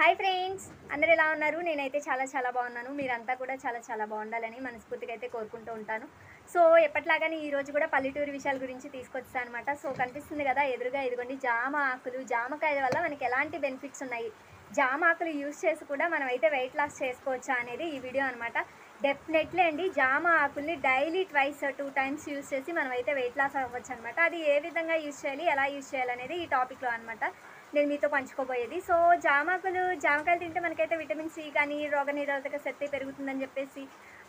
Hi friends, అందరూ ఎలా ఉన్నారు? నేనైతే చాలా బాగున్నాను. మీరంతా కూడా చాలా బాగుండాలని మనస్ఫూర్తిగా అయితే కోరుకుంటూ ఉంటాను. సో ఎప్పటిలాగానే ఈరోజు కూడా పల్లెటూరు విషయాల గురించి తీసుకొచ్చాను అనమాట. సో కనిపిస్తుంది కదా ఎదురుగా, ఇదిగోండి జామ ఆకులు. జామకాయల వల్ల మనకి ఎలాంటి బెనిఫిట్స్ ఉన్నాయి, జామ ఆకులు యూస్ చేసి కూడా మనం అయితే వెయిట్ లాస్ చేసుకోవచ్చా అనేది ఈ వీడియో అనమాట. డెఫినెట్లీ అండి, జామ ఆకుల్ని డైలీ ట్వైస్ 2 టైమ్స్ యూస్ చేసి మనం అయితే వెయిట్ లాస్ అవ్వచ్చు అనమాట. అది ఏ విధంగా యూస్ చేయాలి, ఎలా యూస్ చేయాలి అనేది ఈ టాపిక్లో అనమాట నేను మీతో పంచుకోబోయేది. సో జామకాయలు తింటే మనకైతే విటమిన్ సి కానీ, రోగనిరోధక శక్తి పెరుగుతుందని చెప్పేసి,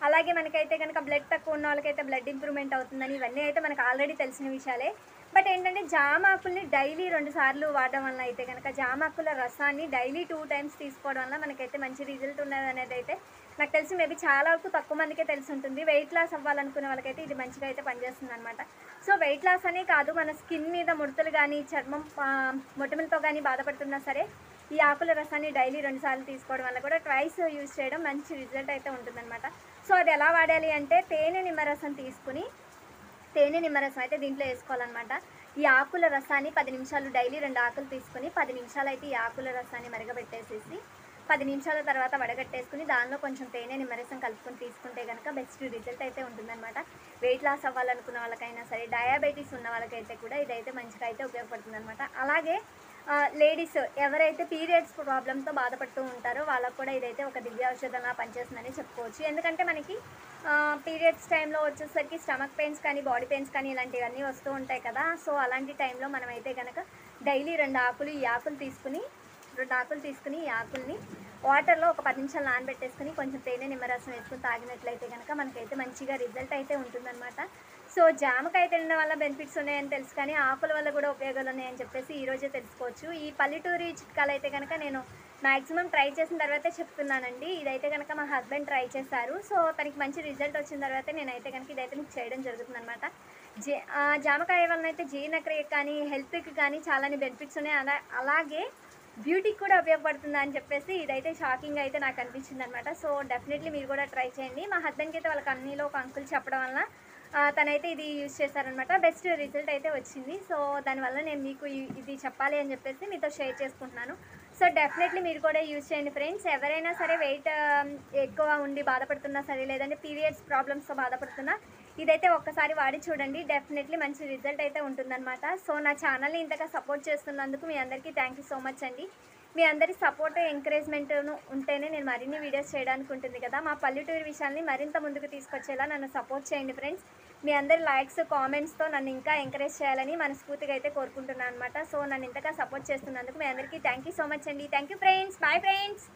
అలాగే మనకైతే కనుక బ్లడ్ తక్కువ ఉన్న వాళ్ళకైతే బ్లడ్ ఇంప్రూవ్మెంట్ అవుతుందని, ఇవన్నీ అయితే మనకు ఆల్రెడీ తెలిసిన విషయాలే. బట్ ఏంటంటే జామాకుల్ని డైలీ 2 సార్లు వాడడం వల్ల అయితే కనుక, జామాకుల రసాన్ని డైలీ 2 టైమ్స్ తీసుకోవడం వల్ల మనకైతే మంచి రిజల్ట్ ఉన్నది అనేది అయితే నాకు తెలిసి మేబీ చాలా వరకు తక్కువ మందికే తెలిసి ఉంటుంది. వెయిట్ లాస్ అవ్వాలనుకునే వాళ్ళకైతే ఇది మంచిగా అయితే పనిచేస్తుంది అనమాట. సో వెయిట్ లాస్ అనే కాదు, మన స్కిన్ మీద ముడతలు కానీ, చర్మం మొటిమలతో కానీ బాధపడుతున్నా సరే, ఈ ఆకుల రసాన్ని డైలీ 2 సార్లు తీసుకోవడం వల్ల కూడా ట్వైస్ యూజ్ చేయడం మంచి రిజల్ట్ అయితే ఉంటుందన్నమాట. సో అది ఎలా వాడాలి అంటే, తేనె నిమ్మరసం తీసుకుని, తేనె నిమ్మరసం అయితే దీంట్లో వేసుకోవాలన్నమాట. ఈ ఆకుల రసాన్ని 10 నిమిషాలు, డైలీ 2 ఆకులు తీసుకుని 10 నిమిషాలు అయితే ఈ ఆకుల రసాన్ని మరగబెట్టేసేసి 10 నిమిషాల తర్వాత వడగట్టేసుకుని దానిలో కొంచెం తేనె నిమ్మరసం కలుపుకొని తీసుకుంటే కనుక బెస్ట్ రిజల్ట్ అయితే ఉంటుందన్నమాట. వెయిట్ లాస్ అవ్వాలనుకున్న వాళ్ళకైనా సరే, డయాబెటీస్ ఉన్న వాళ్ళకైతే కూడా ఇదైతే మంచిగా అయితే ఉపయోగపడుతుంది అనమాట. అలాగే లేడీస్ ఎవరైతే పీరియడ్స్ ప్రాబ్లంతో బాధపడుతూ ఉంటారో వాళ్ళకు కూడా ఇదైతే ఒక దివ్య ఔషధంగా పనిచేస్తుందని చెప్పుకోవచ్చు. ఎందుకంటే మనకి పీరియడ్స్ టైంలో వచ్చేసరికి స్టమక్ పెయిన్స్ కానీ, బాడీ పెయిన్స్ కానీ ఇలాంటివన్నీ వస్తూ ఉంటాయి కదా. సో అలాంటి టైంలో మనమైతే కనుక డైలీ 2 ఆకులు, ఈ ఆకులు తీసుకుని 2 ఆకులు తీసుకుని ఈ ఆకుల్ని వాటర్లో ఒక 10 నిమిషాలు నానబెట్టేసుకుని కొంచెం తేనె నిమ్మరసం వేసుకుని తాగినట్లయితే కనుక మనకైతే మంచిగా రిజల్ట్ అయితే ఉంటుందన్నమాట. సో జామకాయ తినడం వల్ల బెనిఫిట్స్ ఉన్నాయని తెలుసు, కానీ ఆకుల వల్ల కూడా ఉపయోగాలు ఉన్నాయని చెప్పేసి ఈరోజే తెలుసుకోవచ్చు. ఈ పల్లెటూరి చిట్కాలు అయితే కనుక నేను మ్యాక్సిమం ట్రై చేసిన తర్వాతే చెప్తున్నానండి. ఇదైతే కనుక మా హస్బెండ్ ట్రై చేశారు. సో తనకి మంచి రిజల్ట్ వచ్చిన తర్వాత నేనైతే కనుక ఇదైతే మీకు చేయడం జరుగుతుందన్నమాట. జామకాయ వలన అయితే జీర్ణక్రియకి కానీ, హెల్త్కి కానీ చాలానే బెనిఫిట్స్ ఉన్నాయి. అలాగే బ్యూటీకి కూడా ఉపయోగపడుతుందా అని చెప్పేసి ఇదైతే షాకింగ్ అయితే నాకు అనిపించింది అనమాట. సో డెఫినెట్లీ మీరు కూడా ట్రై చేయండి. మా హస్బెండ్కి అయితే వాళ్ళ కన్నీలో ఒక అంకుల్ చెప్పడం వల్ల తనైతే ఇది యూజ్ చేశారనమాట. బెస్ట్ రిజల్ట్ అయితే వచ్చింది. సో దానివల్ల నేను మీకు ఇది చెప్పాలి అని చెప్పేసి మీతో షేర్ చేసుకుంటున్నాను. సో డెఫినెట్లీ మీరు కూడా యూజ్ చేయండి ఫ్రెండ్స్. ఎవరైనా సరే వెయిట్ ఎక్కువ ఉండి బాధపడుతున్నా సరే, లేదంటే పీరియడ్స్ ప్రాబ్లమ్స్తో బాధపడుతున్నా, ఇదైతే ఒక్కసారి వాడి చూడండి. డెఫినెట్లీ మంచి రిజల్ట్ అయితే ఉంటుందన్నమాట. సో నా ఛానల్ని ఇంతగా సపోర్ట్ చేస్తున్నందుకు మీ అందరికీ థ్యాంక్ యూ సో మచ్ అండి. మీ అందరి సపోర్ట్, ఎంకరేజ్మెంట్ను ఉంటేనే నేను మరిన్ని వీడియోస్ చేయడానికి ఉంటుంది కదా. మా పల్లెటూరు విషయాన్ని మరింత ముందుకు తీసుకొచ్చేలా నన్ను సపోర్ట్ చేయండి ఫ్రెండ్స్. మీ అందరి లైక్స్, కామెంట్స్తో నన్ను ఇంకా ఎంకరేజ్ చేయాలని మనస్ఫూర్తిగా అయితే కోరుకుంటున్నాను అనమాట. సో నన్ను ఇంతగా సపోర్ట్ చేస్తున్నందుకు మీ అందరికీ థ్యాంక్ యూ సో మచ్ అండి. Thank you friends. Bye friends.